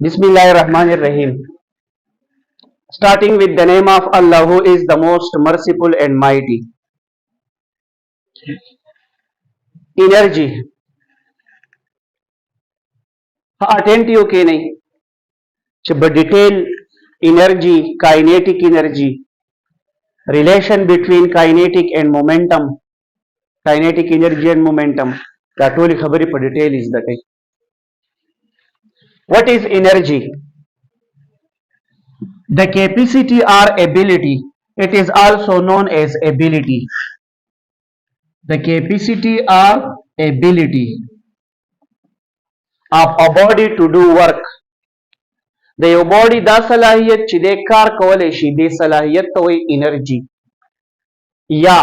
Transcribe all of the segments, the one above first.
Bismillahir Rahmanir Rahim. Starting with the name of Allah, who is the most merciful and mighty. Energy. Attentive के नहीं जब detail energy, kinetic energy, relation between kinetic and momentum, kinetic energy and momentum. That only खबरी पर detail is the कहीं. What is energy? The capacity or ability. It is also known as ability. The capacity or ability of a body to do work. د یو باډي دا صلاحیت چې د کار کولی شي د صلاحیت ته وایي انرژي یا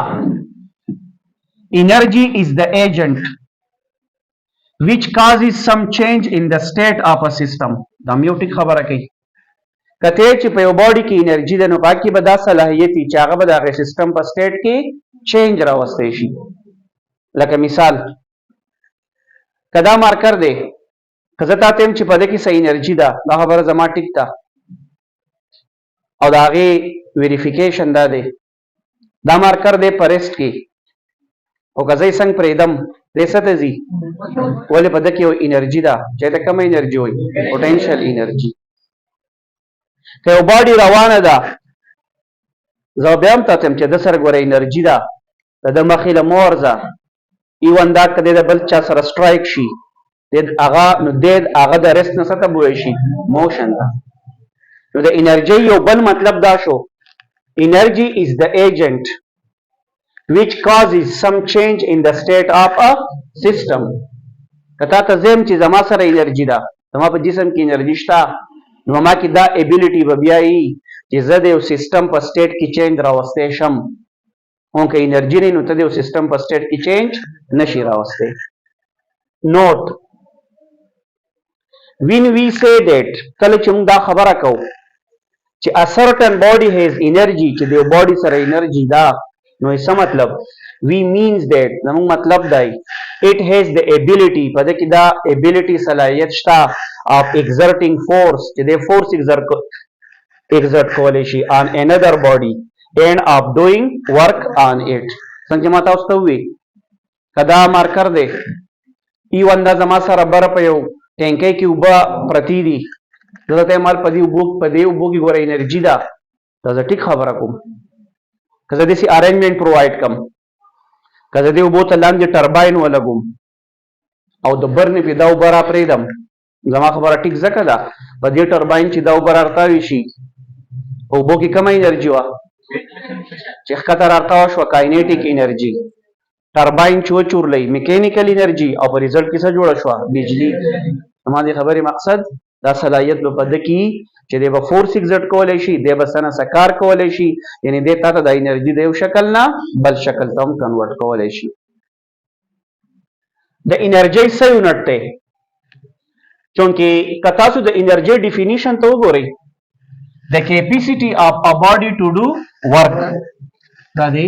energy is the agent which causes some change in the state of a system. دا مې یو ټیک خبره کوي کته چې په یو باډي کې انرژي ده نو پاکي به دا صلاحیت چې هغه به د هغې سیسټم په سټیټ کې چینج راوستی شي. لکه مثال که دا مارکر دی که زه تا ته یم چې په دې کې څه انرژي ده دا خبره زما ټیک ده او د هغې ویریفیکیشن دا دی دا مارکر دی په ریسټ کې او که زه یې څنګ پرېږدم دی څه ته ځي ولې په ده کې یو انرژي ده چې ته کومه انرژي وایي پوټینشیل انرژي. که یو باډي روانه ده زه بیا هم تا ته یم چې ده سره ګوره انرژي ده د ده مخې له مه ورځه ایون دا که دی د بل چا سره سټرایک شي نو هغه د ریسټ نه څه ته بوی شي موشن ده. نو د انرژي یو بل مطلب دا شو انرژي is the agent which causes some change in the state of a system. که تا ته زه یم چې زما سره انرژي ده زما په جسم کې انرژي شته نو ما کې دا ابیلیټي به بیا وي چې زه د یو سیسټم په سټیټ کې چینج راوستی شم او که انرژي نه نو ته د یو سیسټم په سټیټ کې چینج نشي راوستی. نوٹ when we say that کله چې موږ دا خبره کوو چې a certain body has energy چې د یو باډي سره انرژي ده نو څه مطلب we means that زموږ مطلب دی it has the ability په دې کې دا ability صلاحیت شته of exerting force چې د force exert کولی شي on another body and of doing work on it. څنګه ما تاسو ته وویل که دا مارکر دی ایون دا زما سره بره په یو ټینکی کې اوبه پرتې دي زه درته یم په دې اوبو کې ګوره انرژي ده دا زه ټیک خبره کوم که زه داسې ارینجمنټ پرووایډ کړم که زه دې اوبو ته لاندې ټرباین ولګوم او د برنې پې دا اوبه را پرېږدم زما خبره ټیک ځکه ده په دې ټرباین چې دا اوبه رارتاوي شي په اوبو کې کومه انرژي وه چې ښکته رارتاوه شوه کاینیټیک انرژي ټرباین چې وچورلی میکینیکل انرژي او په ریزلټ کې څه جوړه شوه بجلي. زما دې خبرې مقصد دا صلاحیت به په ده کې چې دی به فورس ایګزرټ کولی شي دی به څه نه څه کار کولی شي یعنې دی تا ته دا انرژي د یو شکل نه بل شکل ته هم کنورټ کولی شي. د انرژۍ څه یونټ دی چونکې که تاسو د انرژۍ ډیفینیشن ته وګورئ د کیپیسټي آف ا باډي ټو ډو ورک دا دی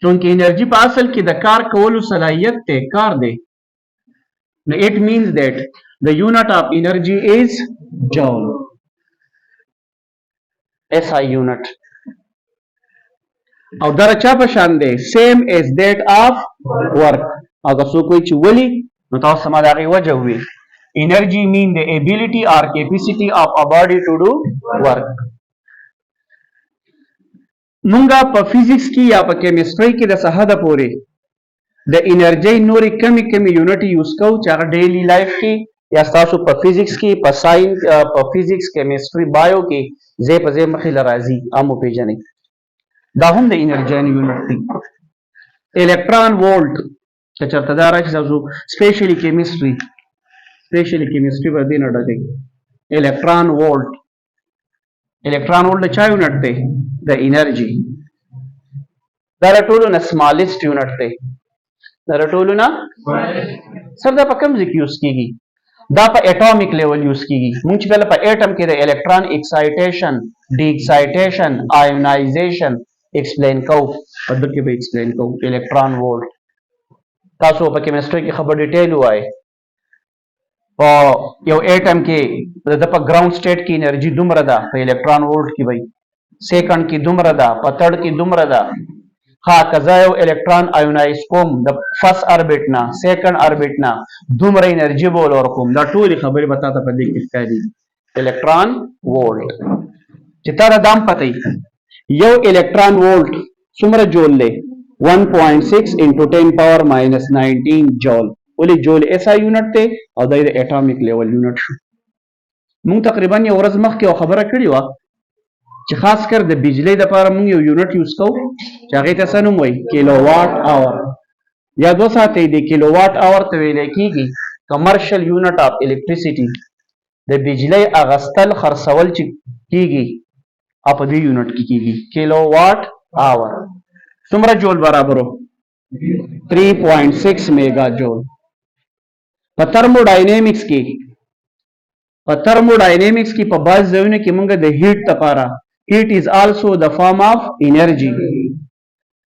چونکه انرژي په اصل کې د کار کولو صلاحیت ته کار دی نو it means that the unit of energy is joule SI unit او دا چا په شان دی same as that of work او که څوک وایي چې ولې نو تاسو ما د هغې وجه ووایي energy mean the ability or capacity of a body to do work. مونږه په فزیکس کې یا په کیمستري کې د څه حده پورې د انرژۍ نورې کمې یونټ یوز کوو چې هغه ډیلی لایف کې یا ستاسو په فزیکس کې په ساینس په فزیکس کیمستري بایو کې ځای په ځای مخې له راځي هم وپېژنئ دا هم د انرژۍ یونټ دی. الکتران وولټ که چېرته دا راشي تاسو سپیشلی کیمستري به دې نه ډکوي الکتران وولټ د چا یونټ دی د انرژي دا د ټولو نه سمالسټ یونټ دی دا د ټولو نه سر دا په کوم ځای کې یوز کېږي دا په اټامیک لیول یوز کېږي مونږ چې کله په اټم کې د الکتران ایکسایټیشن ډي ایکسایټیشن آیونایزیشن ایکسپلین کوو په دې کې به ایکسپلین کوو الکتران وولټ تاسو په کیمستري کې خبر ډیټیل وایي په یو اټم کې د په ګراوند سټیټ کې انرژي دومره ده په الکترون وولټ کې وي سیکنډ کې دومره ده په تړ کې دومره ده ها کزا یو الکترون آیونایز کوم د فرست اربیټ نه سیکنډ اربیټ نه دومره انرژي بول ورکوم دا ټولې خبرې به تاسو په دې کې ښکاري الکترون وولټ چې تا دا دام پته یو الکترون وولټ څومره جول دی 1.6 into 10 power minus 19 جول ولې جول ایسا یونټ دی او دا د اټامیک لیول یونټ شو مونږ تقریبا یو ورځ مخکې یو خبره کړې وه چې خاص کر د بجلی دپاره مونږ یو یونټ یوز کوو چې هغې ته څه نوم وایي کیلو واټ اور یاد وساتئ د کیلو واټ اور ته ویلی کېږي کمرشل یونټ اف الکتریسټي د بجلی اغستل خرڅول چې کېږي او په دې یونټ کې کېږي کیلو واټ اور څومره جول برابرو 3.6 میگا جول په ترموډاینامیکس کې په بعض ځایونو کې موږ د هیټ لپاره هیټ از آلسو د فارم اف انرژي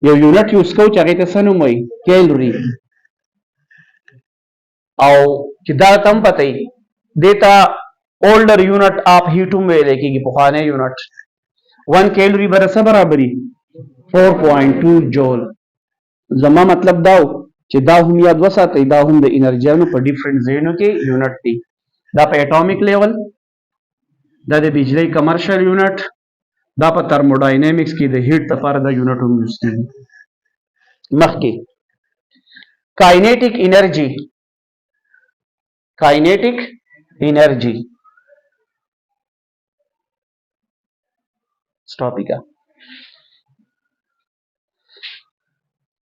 یو یونټ یوز کوو چې هغې ته څه نوم وایي کیلوري او چې دا ته هم پته وي دې ته اولډر یونټ اف هیټ هم ویلی کېږي پخوانی یونټ 1 کیلوري به څه برابري 4.2 جول زما مطلب دا و چې دا هم یاد وساتئ دا هم د انرژیانو په ډیفرنٹ ځایونو کې یونټ دي دا په اټامیک لیول دا د بجلی کمرشل یونټ دا په ترموډاینامیکس کې د هیټ لپاره دا یونټ هم یوز کېږي مخکې کاینیټیک انرژي سټاپ یې